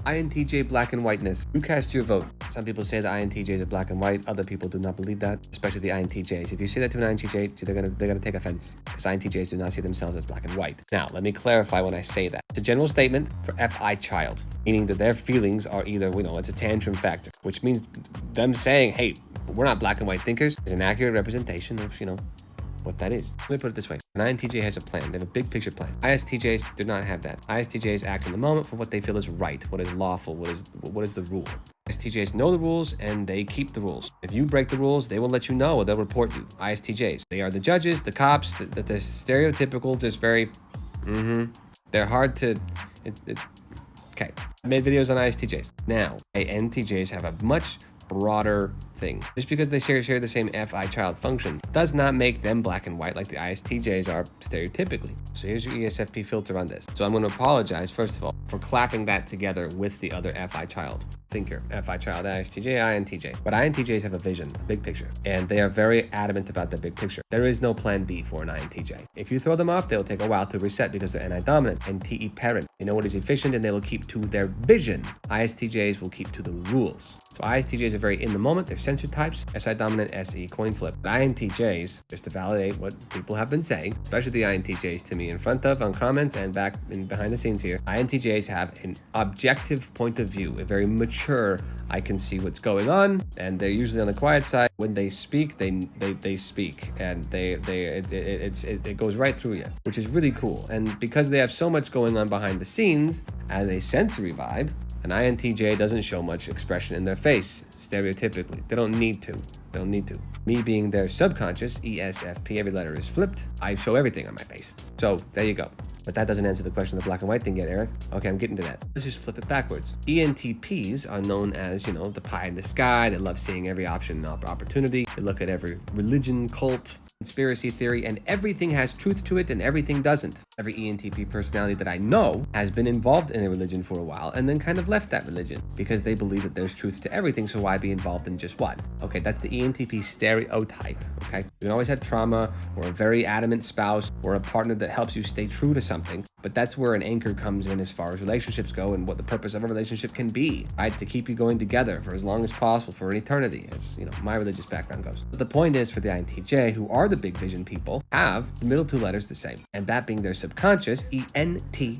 INTJ black and whiteness. You cast your vote. Some people say the INTJs are black and white. Other people do not believe that, especially the INTJs. If you say that to an INTJ, they're gonna take offense because INTJs do not see themselves as black and white. Now, let me clarify when I say that. It's a general statement for FI child, meaning that their feelings are either, it's a tantrum factor, which means them saying, hey, we're not black and white thinkers, is an accurate representation of, what that is. Let me put it this way. An INTJ has a plan. They have a big picture plan. ISTJs do not have that. ISTJs act in the moment for what they feel is right, what is lawful, what is the rule. ISTJs know the rules and they keep the rules. If you break the rules, they will let you know or they'll report you. ISTJs, they are the judges, the cops, the stereotypical, just very, they're hard to, okay. I made videos on ISTJs. Now, INTJs have a much broader thing. Just because they share the same FI child function does not make them black and white like the ISTJs are stereotypically. So here's your ESFP filter on this. So I'm going to apologize, first of all, for clapping that together with the other FI child thinker, FI child, ISTJ, INTJ. But INTJs have a vision, a big picture, and they are very adamant about the big picture. There is no plan B for an INTJ. If you throw them off, they'll take a while to reset because they're NI dominant and TE parent. They know what is efficient and they will keep to their vision. ISTJs will keep to the rules. So ISTJs are very in the moment. They're sensor types, SI dominant, SE, coin flip. But INTJs, just to validate what people have been saying, especially the INTJs to me in front of, on comments, and back in behind the scenes here, INTJs have an objective point of view, a very mature, I can see what's going on, and they're usually on the quiet side. When they speak, they speak, and it goes right through you, which is really cool. And because they have so much going on behind the scenes as a sensory vibe, an INTJ doesn't show much expression in their face, stereotypically. They don't need to. Me being their subconscious, ESFP, every letter is flipped. I show everything on my face. So there you go. But that doesn't answer the question of the black and white thing yet, Eric. Okay, I'm getting to that. Let's just flip it backwards. ENTPs are known as, the pie in the sky. They love seeing every option and opportunity. They look at every religion, cult, conspiracy theory, and everything has truth to it and everything doesn't. Every ENTP personality that I know has been involved in a religion for a while and then kind of left that religion because they believe that there's truth to everything, so why be involved in just one? Okay, that's the ENTP stereotype, okay? You can always have trauma or a very adamant spouse or a partner that helps you stay true to something, but that's where an anchor comes in as far as relationships go and what the purpose of a relationship can be, right? To keep you going together for as long as possible, for an eternity, as my religious background goes. But the point is, for the INTJ, who are the big vision people, have the middle two letters the same, and that being their subconscious, ENTP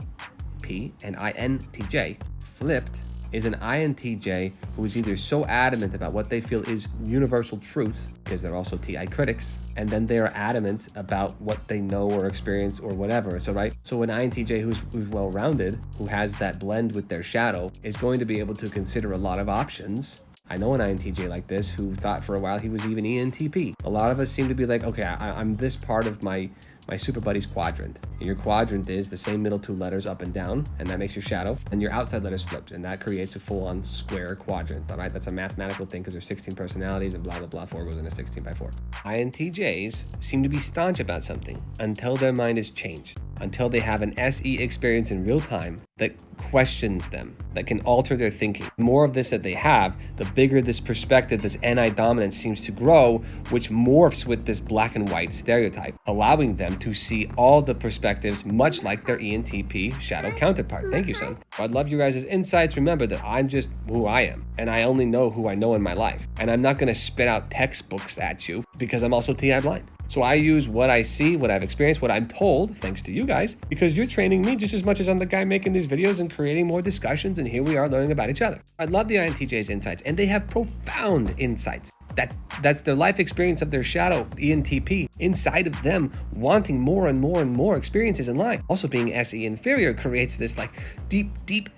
and INTJ, flipped is an INTJ who is either so adamant about what they feel is universal truth, because they're also TI critics, and then they are adamant about what they know or experience or whatever. So an INTJ who's well-rounded, who has that blend with their shadow, is going to be able to consider a lot of options. I know an INTJ like this who thought for a while he was even ENTP. A lot of us seem to be like, okay, I'm this part of my super buddy's quadrant. And your quadrant is the same middle two letters up and down, and that makes your shadow, and your outside letters flipped, and that creates a full-on square quadrant, all right? That's a mathematical thing because there's 16 personalities and blah, blah, blah, 4 goes in a 16 by 4. INTJs seem to be staunch about something until their mind is changed, until they have an SE experience in real time that questions them, that can alter their thinking. The more of this that they have, the bigger this perspective, this NI dominance seems to grow, which morphs with this black and white stereotype, allowing them to see all the perspectives much like their ENTP shadow counterpart. Thank you, son. I'd love you guys' insights. Remember that I'm just who I am, and I only know who I know in my life. And I'm not going to spit out textbooks at you because I'm also TI blind. So I use what I see, what I've experienced, what I'm told, thanks to you guys, because you're training me just as much as I'm the guy making these videos and creating more discussions, and here we are learning about each other. I love the INTJ's insights, and they have profound insights. That's the life experience of their shadow, ENTP, inside of them, wanting more and more and more experiences in life. Also being SE inferior creates this like deep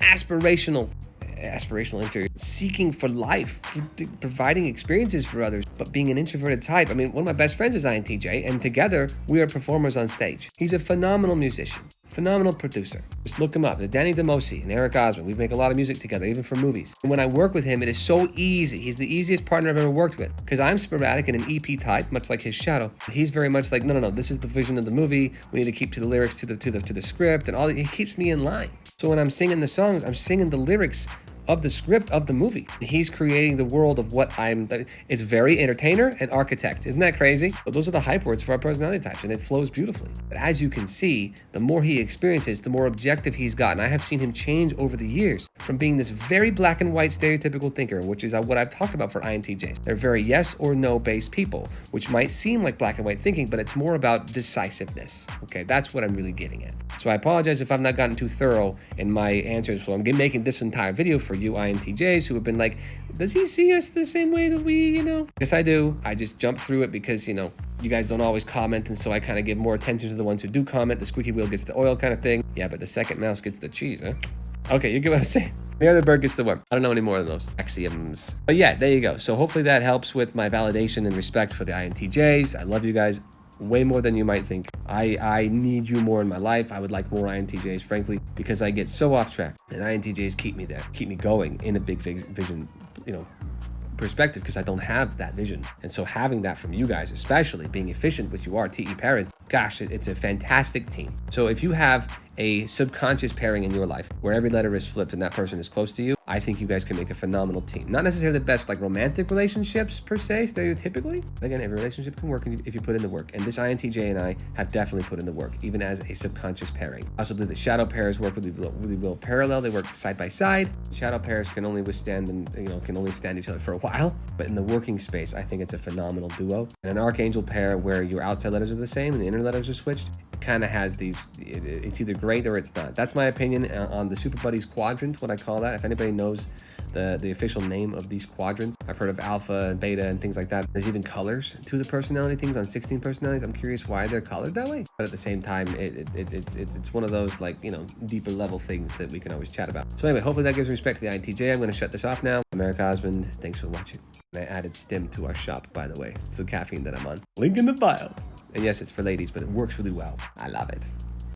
aspirational inferior, seeking for life, providing experiences for others, but being an introverted type. I mean, one of my best friends is INTJ, and together we are performers on stage. He's a phenomenal musician, phenomenal producer. Just look him up. Danny DeMosi and Eric Osmond. We make a lot of music together, even for movies. And when I work with him, it is so easy. He's the easiest partner I've ever worked with because I'm sporadic and an EP type, much like his shadow. He's very much like, no, this is the vision of the movie. We need to keep to the lyrics, to the script, and all that. He keeps me in line. So when I'm singing the songs, I'm singing the lyrics of the script of the movie. He's creating the world of what it's very entertainer and architect. Isn't that crazy? But those are the hype words for our personality types, and it flows beautifully. But as you can see, the more he experiences, the more objective he's gotten. I have seen him change over the years from being this very black and white stereotypical thinker, which is what I've talked about for INTJs. They're very yes or no based people, which might seem like black and white thinking, but it's more about decisiveness. Okay, that's what I'm really getting at. So I apologize if I've not gotten too thorough in my answers. So I'm making this entire video for you INTJs who have been like, does he see us the same way that we, Yes, I do. I just jump through it because, you guys don't always comment, and so I kind of give more attention to the ones who do comment. The squeaky wheel gets the oil kind of thing. Yeah, but the second mouse gets the cheese, huh? Okay, you get what I'm saying. The other bird gets the worm. I don't know any more of those axioms. But yeah, there you go. So hopefully that helps with my validation and respect for the INTJs. I love you guys way more than you might think. I need you more in my life. I would like more INTJs, frankly, because I get so off track. And INTJs keep me there, keep me going in a big vision, perspective, because I don't have that vision. And so having that from you guys, especially being efficient, which you are, TE parents, gosh, it's a fantastic team. So if you have a subconscious pairing in your life where every letter is flipped and that person is close to you, I think you guys can make a phenomenal team. Not necessarily the best like romantic relationships per se, stereotypically. But again, every relationship can work if you put in the work. And this INTJ and I have definitely put in the work, even as a subconscious pairing. I also believe that shadow pairs work really well parallel. They work side by side. Shadow pairs can only withstand and can only stand each other for a while. But in the working space, I think it's a phenomenal duo. And an archangel pair where your outside letters are the same and the inner letters are switched, kind of has these, it's either great or it's not. That's my opinion on the Super Buddies quadrant, what I call that. If anybody knows the official name of these quadrants, I've heard of alpha and beta and things like that. There's even colors to the personality things on 16 personalities. I'm curious why they're colored that way, but at the same time, it's one of those like, deeper level things that we can always chat about. So anyway, hopefully that gives respect to the INTJ. I'm going to shut this off now. America Husband, thanks for watching. And I added stim to our shop, by the way. It's the caffeine that I'm on. Link in the bio. And yes, it's for ladies, but it works really well. I love it.